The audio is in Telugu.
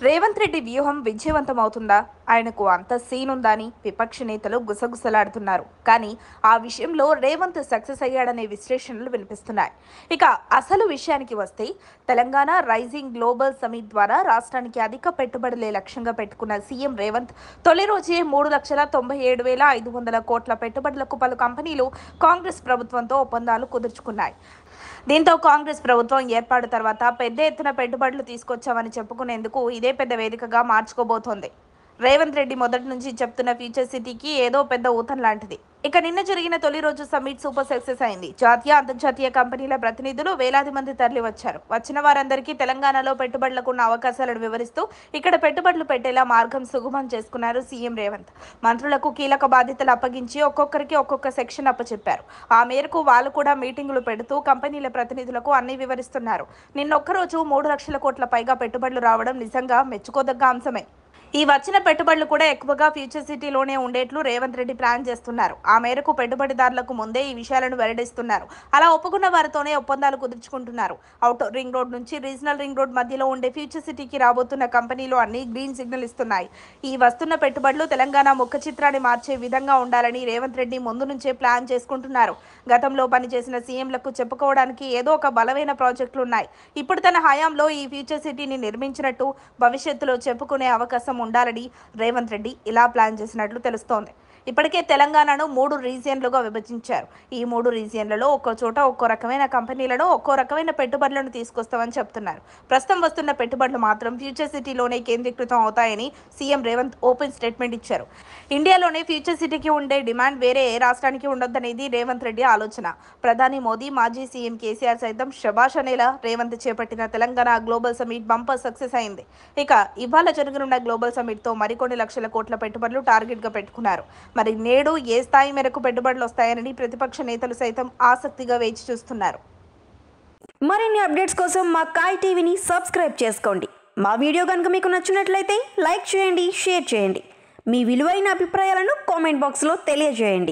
రేవంత్ రెడ్డి వ్యూహం విజయవంతమవుతుందా? ఆయనకు అంత సీన్ ఉందా అని విపక్ష నేతలు గుసగుసలాడుతున్నారు. కానీ ఆ విషయంలో రేవంత్ సక్సెస్ అయ్యాడనే విశ్లేషణలు వినిపిస్తున్నాయి. ఇక అసలు విషయానికి వస్తే తెలంగాణ రైజింగ్ గ్లోబల్ సమిట్ ద్వారా రాష్ట్రానికి అధిక పెట్టుబడులే లక్ష్యంగా పెట్టుకున్న సీఎం రేవంత్ తొలి రోజే 3,97,500 కోట్ల పెట్టుబడులకు పలు కంపెనీలు కాంగ్రెస్ ప్రభుత్వంతో ఒప్పందాలు కుదుర్చుకున్నాయి. దీంతో కాంగ్రెస్ ప్రభుత్వం ఏర్పాటు తర్వాత పెద్ద ఎత్తున పెట్టుబడులు తీసుకొచ్చామని చెప్పుకునేందుకు ఇదే పెద్ద వేదికగా మార్చుకోబోతోంది. రేవంత్ రెడ్డి మొదటి నుంచి చెప్తున్న ఫ్యూచర్ సిటీకి ఏదో పెద్ద ఊతం లాంటిది. ఇక నిన్న జరిగిన తొలి రోజు సమ్మిట్ సూపర్ సక్సెస్ అయింది. జాతీయ అంతర్జాతీయ కంపెనీల ప్రతినిధులు వేలాది మంది తరలి వచ్చారు. వచ్చిన వారందరికీ తెలంగాణలో పెట్టుబడులకు ఉన్న అవకాశాలను వివరిస్తూ ఇక్కడ పెట్టుబడులు పెట్టేలా మార్గం సుగమం చేసుకున్నారు సీఎం రేవంత్. మంత్రులకు కీలక బాధ్యతలు అప్పగించి ఒక్కొక్కరికి ఒక్కొక్క సెక్షన్ అప్పచెప్పారు. ఆ మేరకు వాళ్ళు కూడా మీటింగులు పెడుతూ కంపెనీల ప్రతినిధులకు అన్ని వివరిస్తున్నారు. నిన్నొక్కరోజు 3 లక్షల కోట్ల పైగా పెట్టుబడులు రావడం నిజంగా మెచ్చుకోదగ్గ అంశమే. ఈ వచ్చిన పెట్టుబడులు కూడా ఎక్కువగా ఫ్యూచర్ సిటీలోనే ఉండేట్లు రేవంత్ రెడ్డి ప్లాన్ చేస్తున్నారు. ఆ మేరకు పెట్టుబడిదారులకు ముందే ఈ విషయాలను వెల్లడిస్తున్నారు. అలా ఒప్పుకున్న వారితోనే ఒప్పందాలు కుదుర్చుకుంటున్నారు. అవుటర్ రింగ్ రోడ్ నుంచి రీజనల్ రింగ్ రోడ్ మధ్యలో ఉండే ఫ్యూచర్ సిటీకి రాబోతున్న కంపెనీలు అన్ని గ్రీన్ సిగ్నల్ ఇస్తున్నాయి. ఈ వస్తున్న పెట్టుబడులు తెలంగాణ ముఖ చిత్రాన్ని మార్చే విధంగా ఉండాలని రేవంత్ రెడ్డి ముందు నుంచే ప్లాన్ చేసుకుంటున్నారు. గతంలో పనిచేసిన సీఎంలకు చెప్పుకోవడానికి ఏదో ఒక బలమైన ప్రాజెక్టులున్నాయి. ఇప్పుడు తన హయాంలో ఈ ఫ్యూచర్ సిటీని నిర్మించినట్టు భవిష్యత్తులో చెప్పుకునే అవకాశం ఉండాలని రేవంత్ రెడ్డి ఇలా ప్లాన్ చేసినట్లు తెలుస్తోంది. ఇప్పటికే తెలంగాణను 3 రీజియన్లుగా విభజించారు. ఈ 3 రీజియన్లలో ఒక్కో చోట ఒక్కో రకమైన కంపెనీలను ఒక్కో రకమైన పెట్టుబడులను తీసుకొస్తామని చెప్తున్నారు. ప్రస్తుతం వస్తున్న పెట్టుబడులు మాత్రం ఫ్యూచర్ సిటీలోనే కేంద్రీకృతం అవుతాయని సీఎం రేవంత్ ఓపెన్ స్టేట్మెంట్ ఇచ్చారు. ఇండియాలోనే ఫ్యూచర్ సిటీకి ఉండే డిమాండ్ వేరే ఏ రాష్ట్రానికి ఉండొద్దనేది రేవంత్ రెడ్డి ఆలోచన. ప్రధాని మోదీ, మాజీ సీఎం కేసీఆర్ సైతం శభాష్ అనేలా రేవంత్ చేపట్టిన Telangana global summit bumper success అయింది. ఇక ఇవాళ జరగనున్న గ్లోబల్ సమిట్ తో మరికొన్ని లక్షల కోట్ల పెట్టుబడులు టార్గెట్ గా పెట్టుకున్నారు. మరి నేడు ఏ స్థాయి మేరకు పెట్టుబడులు వస్తాయని ప్రతిపక్ష నేతలు సైతం ఆసక్తిగా వేచి చూస్తున్నారు. మరిన్ని అప్డేట్స్ కోసం మా కాయ్ టీవీని సబ్స్క్రైబ్ చేసుకోండి. మా వీడియో కనుక మీకు నచ్చినట్లయితే లైక్ చేయండి, షేర్ చేయండి. మీ విలువైన అభిప్రాయాలను కామెంట్ బాక్స్లో తెలియజేయండి.